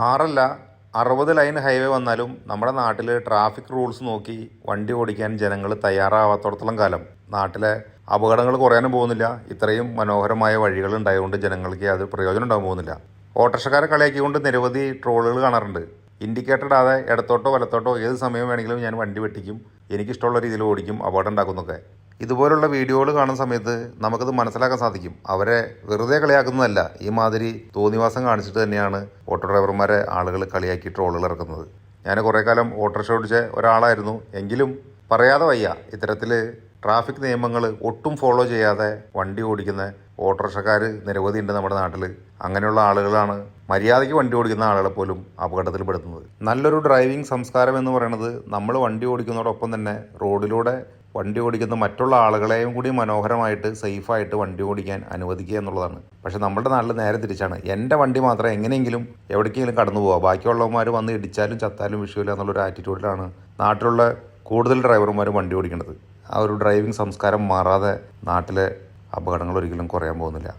ആറല്ല 60 line highway വന്നാലും നമ്മുടെ നാട്ടിൽ ട്രാഫിക് റൂൾസ് നോക്കി വണ്ടി ഓടിക്കാൻ ജനങ്ങൾ തയ്യാറാവാത്തോടത്തോളം കാലം നാട്ടിലെ അപകടങ്ങൾ കുറയാനും പോകുന്നില്ല. ഇത്രയും മനോഹരമായ വഴികൾ ഉണ്ടായതുകൊണ്ട് ജനങ്ങൾക്ക് യാതൊരു പ്രയോജനം ഉണ്ടാകാൻ പോകുന്നില്ല. ഓട്ടോറിക്ഷക്കാരെ കളിയാക്കിക്കൊണ്ട് നിരവധി ട്രോളുകൾ കാണാറുണ്ട്. ഇൻഡിക്കേറ്റർ ഇടാതെ ഇടത്തോട്ടോ വലത്തോട്ടോ ഏത് സമയം വേണമെങ്കിലും ഞാൻ വണ്ടി വെട്ടിക്കും, എനിക്കിഷ്ടമുള്ള രീതിയിൽ ഓടിക്കും, അപകടം ഉണ്ടാക്കുന്നൊക്കെ. ഇതുപോലുള്ള വീഡിയോകൾ കാണുന്ന സമയത്ത് നമുക്കത് മനസ്സിലാക്കാൻ സാധിക്കും. അവരെ വെറുതെ കളിയാക്കുന്നതല്ല, ഈ മാതിരി തോന്നിവാസം കാണിച്ചിട്ട് തന്നെയാണ് ഓട്ടോ ഡ്രൈവർമാരെ ആളുകൾ കളിയാക്കി ട്രോളുകൾ ഇറക്കുന്നത്. ഞാൻ കുറേ കാലം ഓട്ടോറിക്ഷ ഓടിച്ച ഒരാളായിരുന്നു. എങ്കിലും പറയാതെ വയ്യ, ഇത്തരത്തിൽ ട്രാഫിക് നിയമങ്ങൾ ഒട്ടും ഫോളോ ചെയ്യാതെ വണ്ടി ഓടിക്കുന്ന ഓട്ടോറിക്ഷക്കാർ നിരവധി ഉണ്ട് നമ്മുടെ നാട്ടിൽ. അങ്ങനെയുള്ള ആളുകളാണ് മര്യാദയ്ക്ക് വണ്ടി ഓടിക്കുന്ന ആളുകളെ പോലും അപകടത്തിൽ പെടുത്തുന്നത്. നല്ലൊരു ഡ്രൈവിംഗ് സംസ്കാരം എന്ന് പറയുന്നത് നമ്മൾ വണ്ടി ഓടിക്കുന്നതോടൊപ്പം തന്നെ റോഡിലൂടെ വണ്ടി ഓടിക്കുന്ന മറ്റുള്ള ആളുകളെയും കൂടി മനോഹരമായിട്ട് സേഫായിട്ട് വണ്ടി ഓടിക്കാൻ അനുവദിക്കുക എന്നുള്ളതാണ്. പക്ഷെ നമ്മുടെ നാട്ടിൽ നേരെ തിരിച്ചാണ്. എൻ്റെ വണ്ടി മാത്രം എങ്ങനെയെങ്കിലും എവിടേക്കെങ്കിലും കടന്നു പോവുക, ബാക്കിയുള്ളവന്മാർ വന്ന് ഇടിച്ചാലും ചത്താലും വിഷയമില്ല എന്നുള്ളൊരു ആറ്റിറ്റ്യൂഡിലാണ് നാട്ടിലുള്ള കൂടുതൽ ഡ്രൈവർമാർ വണ്ടി ഓടിക്കുന്നത്. ആ ഒരു ഡ്രൈവിംഗ് സംസ്കാരം മാറാതെ നാട്ടിലെ അപകടങ്ങൾ ഒരിക്കലും കുറയാൻ പോകുന്നില്ല.